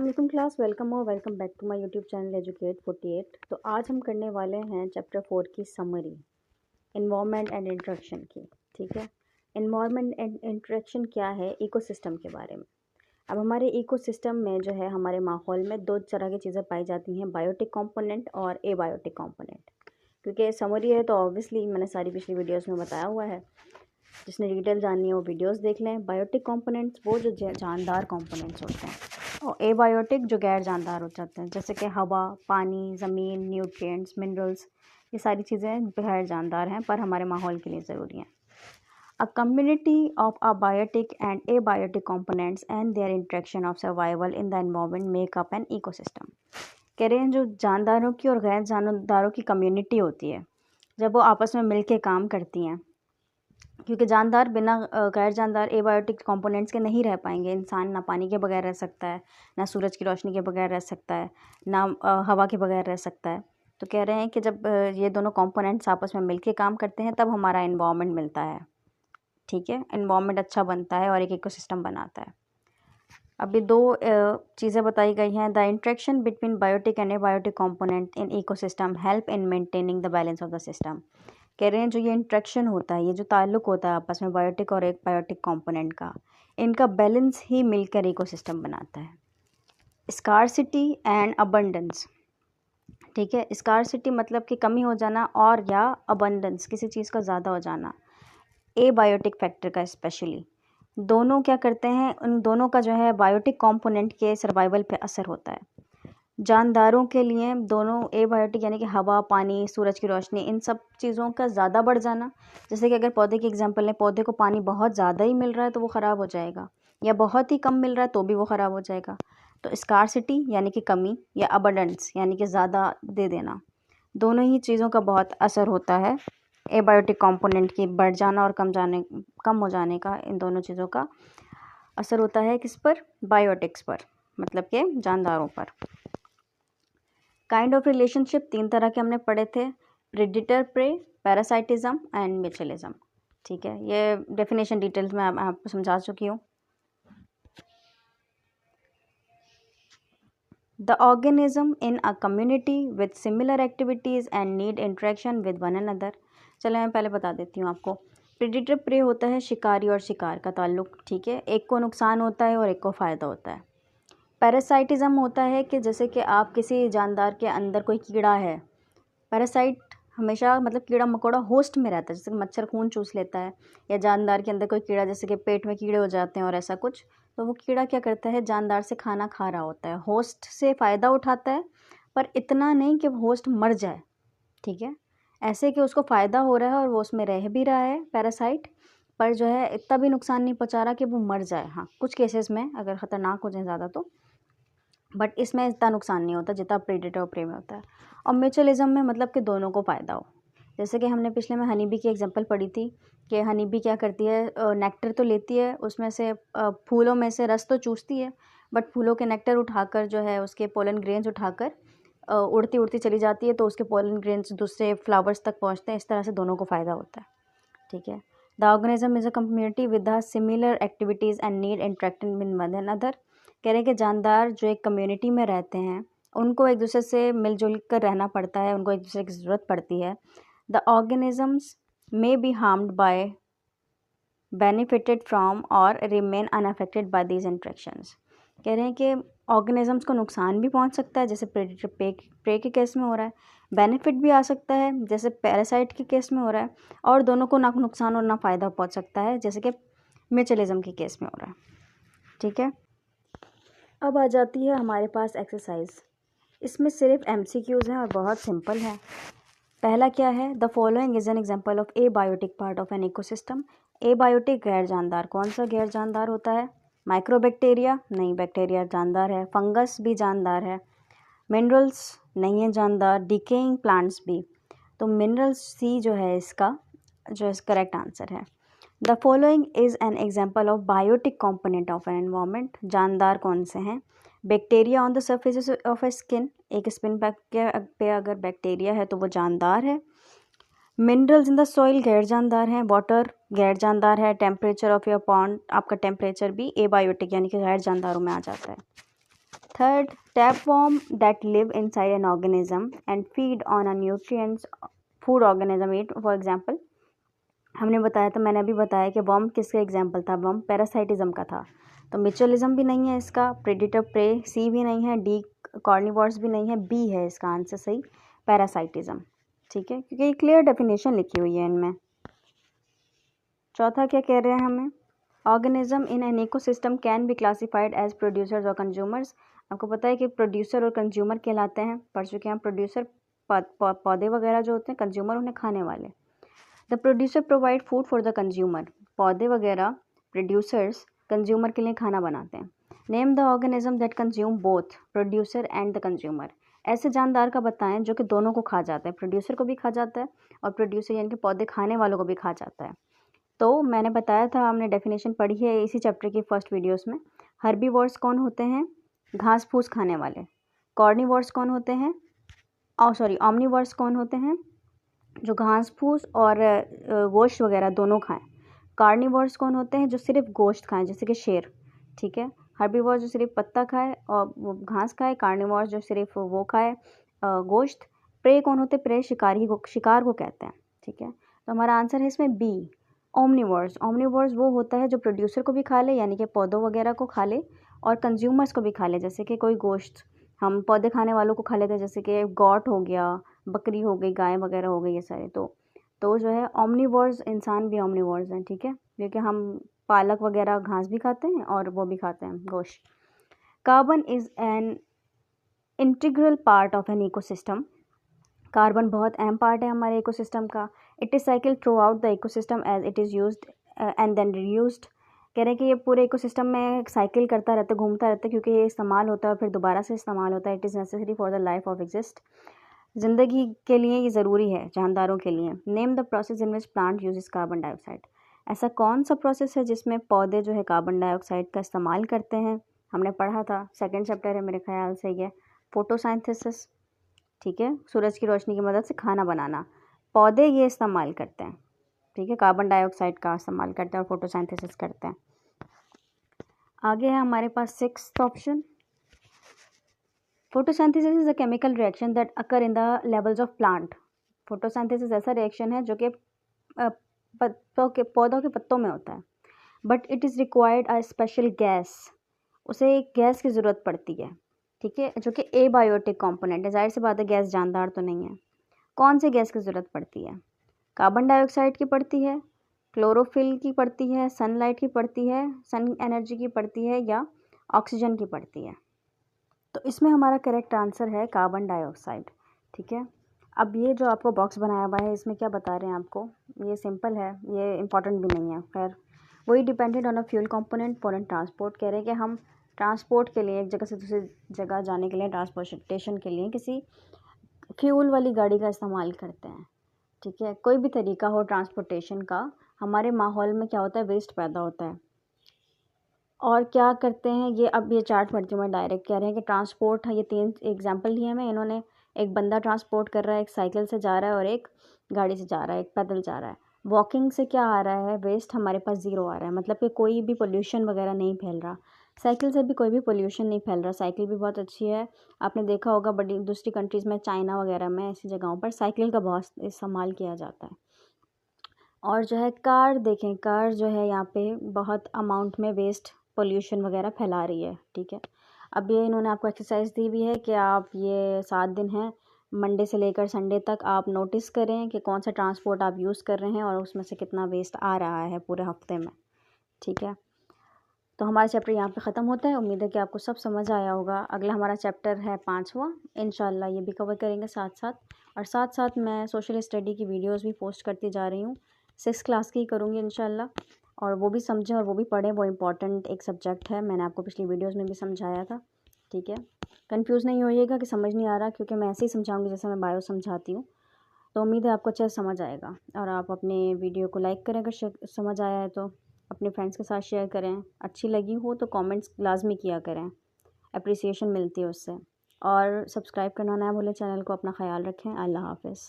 वालेकुम class, welcome और welcome back to my YouTube channel educate 48। तो आज हम करने वाले हैं चैप्टर 4 की समरी, इन्वायरमेंट एंड इंटरेक्शन की। ठीक है, इन्वायरमेंट एंड इंटरेक्शन क्या है? इकोसिस्टम के बारे में। अब हमारे इकोसिस्टम में जो है, हमारे माहौल में दो तरह की चीज़ें पाई जाती हैं, बायोटिक कंपोनेंट और एबायोटिक कंपोनेंट। क्योंकि समरी है तो ऑब्वियसली मैंने सारी पिछली वीडियोस में बताया हुआ है, जिसने डिटेल जाननी है वो वीडियोस देख लें। बायोटिक कंपोनेंट्स वो जो जानदार कंपोनेंट्स होते हैं, और एबायोटिक जो गैर जानदार हो जाते हैं, जैसे कि हवा, पानी, ज़मीन, न्यूट्रिएंट्स, मिनरल्स। ये सारी चीज़ें गैर जानदार हैं पर हमारे माहौल के लिए ज़रूरी हैं। A community of abiotic and abiotic components and there interaction of survival in the environment make up an ecosystem. कह रहे हैं जो जानदारों की और गैर जानदारों की कम्युनिटी होती है, जब वो आपस में मिल के काम करती हैं, क्योंकि जानदार बिना गैर जानदार एबायोटिक कंपोनेंट्स के नहीं रह पाएंगे। इंसान ना पानी के बगैर रह सकता है, ना सूरज की रोशनी के बगैर रह सकता है, ना हवा के बगैर रह सकता है। तो कह रहे हैं कि जब ये दोनों कंपोनेंट्स आपस में मिलके काम करते हैं तब हमारा एनवायरनमेंट मिलता है। ठीक है, एनवायरनमेंट अच्छा बनता है और एक इकोसिस्टम बनाता है। अभी दो चीज़ें बताई गई हैं। The interaction between biotic and abiotic component in ecosystem help in maintaining the balance of the system. कह रहे हैं जो ये इंट्रैक्शन होता है, ये जो ताल्लुक होता है आपस में बायोटिक और एक बायोटिक कंपोनेंट का, इनका बैलेंस ही मिलकर इकोसिस्टम बनाता है। Scarcity and abundance. ठीक है, स्कार्सिटी मतलब कि कमी हो जाना, और या अबंडेंस किसी चीज़ का ज़्यादा हो जाना, एबायोटिक फैक्टर का स्पेशली। दोनों क्या करते हैं, उन दोनों का जो है बायोटिक कंपोनेंट के सर्वाइवल पे असर होता है। जानदारों के लिए दोनों एबायोटिक यानी कि हवा, पानी, सूरज की रोशनी, इन सब चीज़ों का ज़्यादा बढ़ जाना। जैसे कि अगर पौधे की एग्जांपल लें, पौधे को पानी बहुत ज़्यादा ही मिल रहा है तो वो ख़राब हो जाएगा, या बहुत ही कम मिल रहा है तो भी वो ख़राब हो जाएगा। तो स्कार्सिटी यानी कि कमी, या अबंडेंस यानी कि ज़्यादा दे देना, दोनों ही चीज़ों का बहुत असर होता है। एबायोटिक कंपोनेंट की बढ़ जाना और कम हो जाने का, इन दोनों चीज़ों का असर होता है किस पर? बायोटिक्स पर, मतलब के जानदारों पर। काइंड ऑफ रिलेशनशिप तीन तरह के हमने पढ़े थे, predator prey, parasitism and mutualism. ठीक है, ये डेफिनेशन डिटेल्स में आपको समझा चुकी हूँ। The organism in a community with similar activities and need interaction with one another. चलो मैं पहले बता देती हूँ आपको। प्रेडिटर प्रे होता है शिकारी और शिकार का ताल्लुक। ठीक है, एक को नुकसान होता है और एक को फ़ायदा होता है। पैरासाइटिज्म होता है कि जैसे कि आप किसी जानदार के अंदर कोई कीड़ा है, पैरासाइट हमेशा मतलब कीड़ा मकोड़ा होस्ट में रहता है, जैसे मच्छर खून चूस लेता है, या जानदार के अंदर कोई कीड़ा, जैसे कि पेट में कीड़े हो जाते हैं और ऐसा कुछ, तो वो कीड़ा क्या करता है, जानदार से खाना खा रहा होता है, होस्ट से फ़ायदा उठाता है, पर इतना नहीं कि होस्ट मर जाए। ठीक है, ऐसे कि उसको फ़ायदा हो रहा है और वो उसमें रह भी रहा है पैरासाइट, पर जो है इतना भी नुकसान नहीं पहुँचा रहा कि वो मर जाए। हाँ, कुछ केसेस में अगर ख़तरनाक हो जाए ज़्यादा तो, बट इसमें इतना नुकसान नहीं होता जितना प्रेडेटर और प्रे में होता है। और म्यूचुअलिज्म में मतलब कि दोनों को फ़ायदा हो। जैसे कि हमने पिछले में हनी बी की एग्जांपल पढ़ी थी कि हनी बी क्या करती है, नेक्टर तो लेती है, उसमें से फूलों में से रस तो चूसती है, बट फूलों के नेक्टर उठाकर जो है उसके पोलन ग्रेन्स उठाकर उड़ती उड़ती चली जाती है, तो उसके पोलन ग्रेन्स दूसरे फ्लावर्स तक पहुँचते हैं। इस तरह से दोनों को फ़ायदा होता है। ठीक है, the organism is a community with the similar activities and need interacting with one another. कह रहे हैं कि जानदार जो एक कम्युनिटी में रहते हैं, उनको एक दूसरे से मिलजुल कर रहना पड़ता है, उनको एक दूसरे की ज़रूरत पड़ती है। The organisms may be harmed by, benefited from or remain unaffected by these interactions. कह रहे हैं कि ऑर्गेनिजम्स को नुकसान भी पहुंच सकता है, जैसे प्रेडेटर प्रे के केस में हो रहा है, बेनिफिट भी आ सकता है जैसे पैरासाइट के केस में हो रहा है, और दोनों को ना नुकसान और ना फ़ायदा पहुंच सकता है जैसे कि म्यूचुअलिज्म के केस में हो रहा है। ठीक है, अब आ जाती है हमारे पास एक्सरसाइज। इसमें सिर्फ MCQs हैं और बहुत सिंपल है। पहला क्या है, the following is an example of abiotic part of an ecosystem. Abiotic गैर जानदार, कौन सा गैर जानदार होता है? माइक्रोबैक्टीरिया नहीं, बैक्टीरिया जानदार है। फंगस भी जानदार है। मिनरल्स नहीं है जानदार। डिकेइंग प्लांट्स भी। तो मिनरल्स सी जो है इसका जो करेक्ट आंसर है। The following is an example of biotic component of an environment. जानदार कौन से हैं? Bacteria on the surface of a skin, एक स्किन पे अगर बैक्टीरिया है तो वो जानदार है। मिनरल्स इन द सॉइल गैर जानदार हैं। वाटर गैर जानदार है। टेम्परेचर ऑफ योर पॉन्ड, आपका टेम्परेचर भी एबायोटिक यानी कि गैर जानदारों में आ जाता है। Third, tapeworm that live inside an organism and feed on a nutrients food organism eat. For example हमने बताया था, मैंने अभी बताया कि वर्म किसका एग्जांपल था, वर्म पैरासाइटिज्म का था। तो म्यूचुअलिज्म भी नहीं है इसका, प्रेडिटर प्रे सी भी नहीं है, डी कार्निवोर्स भी नहीं है, बी है इसका आंसर सही पैरासाइटिज्म। ठीक है, क्योंकि क्लियर डेफिनेशन लिखी हुई है इनमें। चौथा क्या कह रहे हैं हमें, organism in an ecosystem can be classified as producers और कंज्यूमर्स। आपको पता है कि प्रोड्यूसर और कंज्यूमर कहलाते हैं, पढ़ चुके हैं। प्रोड्यूसर पौधे वगैरह जो होते हैं, कंज्यूमर उन्हें खाने वाले। The producer provide food for the consumer, पौधे वगैरह प्रोड्यूसर्स कंज्यूमर के लिए खाना बनाते हैं। Name the organism that consume both producer and the consumer. ऐसे जानदार का बताएं जो कि दोनों को खा जाता है, प्रोड्यूसर को भी खा जाता है और प्रोड्यूसर यानी कि पौधे खाने वालों को भी खा जाता है। तो मैंने बताया था, हमने डेफिनेशन पढ़ी है इसी चैप्टर की फर्स्ट वीडियोस में। हर्बीवोर्स कौन होते हैं, घास फूस खाने वाले। कॉर्निवोर्स कौन होते हैं, ऑमनीवोर्स कौन होते हैं, जो घास फूस और गोश्त वगैरह दोनों खाएं। कार्निवोर्स कौन होते हैं, जो सिर्फ गोश्त खाएं, जैसे कि शेर। ठीक है, हर्बीवोर्स जो सिर्फ पत्ता खाए और वो घास खाए, कार्निवोर्स जो सिर्फ वो खाए गोश्त। प्रे कौन होते हैं, प्रे शिकार को कहते हैं। ठीक है, तो हमारा आंसर है इसमें बी ओमनीवोर्स। ओमनीवोर्स वो होता है जो प्रोड्यूसर को भी खा ले, यानी कि पौधों वगैरह को खा ले, और कंज्यूमर्स को भी खा ले, जैसे कि कोई गोश्त हम पौधे खाने वालों को खा लेते हैं, जैसे कि गॉट हो गया, बकरी हो गई, गाय वगैरह हो गई, ये सारे। तो जो है ओमनीवोर्स, इंसान भी ओमनीवोर्स हैं। ठीक है, क्योंकि हम पालक वगैरह घास भी खाते हैं और वो भी खाते हैं गोश्त। Carbon is an integral part of an ecosystem. Carbon बहुत अहम पार्ट है हमारे इकोसिस्टम का। It is cycle throughout the ecosystem as it is used and then reused. कह रहे हैं कि ये पूरे इकोसिस्टम में साइकिल करता रहता है, घूमता रहता है, क्योंकि ये इस्तेमाल होता है और फिर दोबारा से इस्तेमाल होता है। It is necessary for the life of exist. ज़िंदगी के लिए ये ज़रूरी है, जानदारों के लिए। Name the process in which plant uses carbon dioxide. ऐसा कौन सा प्रोसेस है जिसमें पौधे जो है कार्बन डाइऑक्साइड का इस्तेमाल करते हैं। हमने पढ़ा था, सेकंड चैप्टर है मेरे ख्याल से ये, फोटोसाइंथेसिस। ठीक है, सूरज की रोशनी की मदद से खाना बनाना, पौधे ये इस्तेमाल करते हैं। ठीक है, कार्बन डाइऑक्साइड का इस्तेमाल करते हैं और फोटोसिंथेसिस करते हैं। आगे है हमारे पास sixth option, photosynthesis is a chemical reaction that occur in the levels of plant. Photosynthesis ऐसा रिएक्शन है जो कि पौधों के पत्तों में होता है। But it is required a special gas, उसे एक गैस की ज़रूरत पड़ती है। ठीक है, जो कि एबायोटिक कंपोनेंट है। जाहिर सी बात है गैस जानदार तो नहीं है। कौन सी गैस की ज़रूरत पड़ती है, कार्बन डाइऑक्साइड की पड़ती है, क्लोरोफिल की पड़ती है, सनलाइट की पड़ती है, सन एनर्जी की पड़ती है, या ऑक्सीजन की पड़ती है। तो इसमें हमारा करेक्ट आंसर है कार्बन डाइऑक्साइड। ठीक है, अब ये जो आपको बॉक्स बनाया हुआ है इसमें क्या बता रहे हैं आपको, ये सिंपल है, ये इंपॉर्टेंट भी नहीं है। खैर, वही dependent on a fuel component for an transport. कह रहे हैं कि हम ट्रांसपोर्ट के लिए, एक जगह से दूसरी जगह जाने के लिए, ट्रांसपोर्टेशन के लिए किसी फ्यूल वाली गाड़ी का इस्तेमाल करते हैं। ठीक है, कोई भी तरीका हो ट्रांसपोर्टेशन का, हमारे माहौल में क्या होता है, वेस्ट पैदा होता है। और क्या करते हैं ये, अब ये चार्ट पढ़ती हूँ मैं डायरेक्ट। कह रहे हैं कि ट्रांसपोर्ट है, ये 3 एग्जांपल लिए हमें इन्होंने। एक बंदा ट्रांसपोर्ट कर रहा है, एक साइकिल से जा रहा है और एक गाड़ी से जा रहा है, एक पैदल जा रहा है। वॉकिंग से क्या आ रहा है, वेस्ट हमारे पास ज़ीरो आ रहा है, मतलब कि कोई भी पोल्यूशन वगैरह नहीं फैल रहा। साइकिल से भी कोई भी पोल्यूशन नहीं फैल रहा, साइकिल भी बहुत अच्छी है। आपने देखा होगा बड़ी दूसरी कंट्रीज़ में, चाइना वगैरह में, ऐसी जगहों पर साइकिल का बहुत इस्तेमाल किया जाता है। और जो है कार, देखें कार जो है यहाँ पे बहुत अमाउंट में वेस्ट पोल्यूशन वगैरह फैला रही है। ठीक है, अब ये इन्होंने आपको एक्सरसाइज दी हुई है कि आप ये 7 दिन हैं, मंडे से लेकर संडे तक, आप नोटिस करें कि कौन सा ट्रांसपोर्ट आप यूज़ कर रहे हैं और उसमें से कितना वेस्ट आ रहा है पूरे हफ्ते में। ठीक है, तो हमारा चैप्टर यहाँ पे ख़त्म होता है। उम्मीद है कि आपको सब समझ आया होगा। अगला हमारा चैप्टर है 5वां, इंशाल्लाह ये भी कवर करेंगे साथ साथ। और साथ साथ मैं सोशल स्टडी की वीडियोज़ भी पोस्ट करती जा रही हूँ, 6th क्लास की करूँगी इंशाल्लाह। और वो भी समझें और वो भी पढ़ें, वो इम्पॉर्टेंट एक सब्जेक्ट है, मैंने आपको पिछली वीडियोज़ में भी समझाया था। ठीक है, कन्फ्यूज़ नहीं होइएगा कि समझ नहीं आ रहा, क्योंकि मैं ऐसे ही समझाऊँगी जैसे मैं बायो समझाती हूँ। तो उम्मीद है आपको अच्छे से समझ आएगा। और आप अपने वीडियो को लाइक करें अगर समझ आया है तो, अपने फ्रेंड्स के साथ शेयर करें। अच्छी लगी हो तो कमेंट्स लाजमी किया करें, अप्रिसिएशन मिलती है उससे। और सब्सक्राइब करना ना भूलें चैनल को। अपना ख्याल रखें। अल्लाह हाफ़िज़।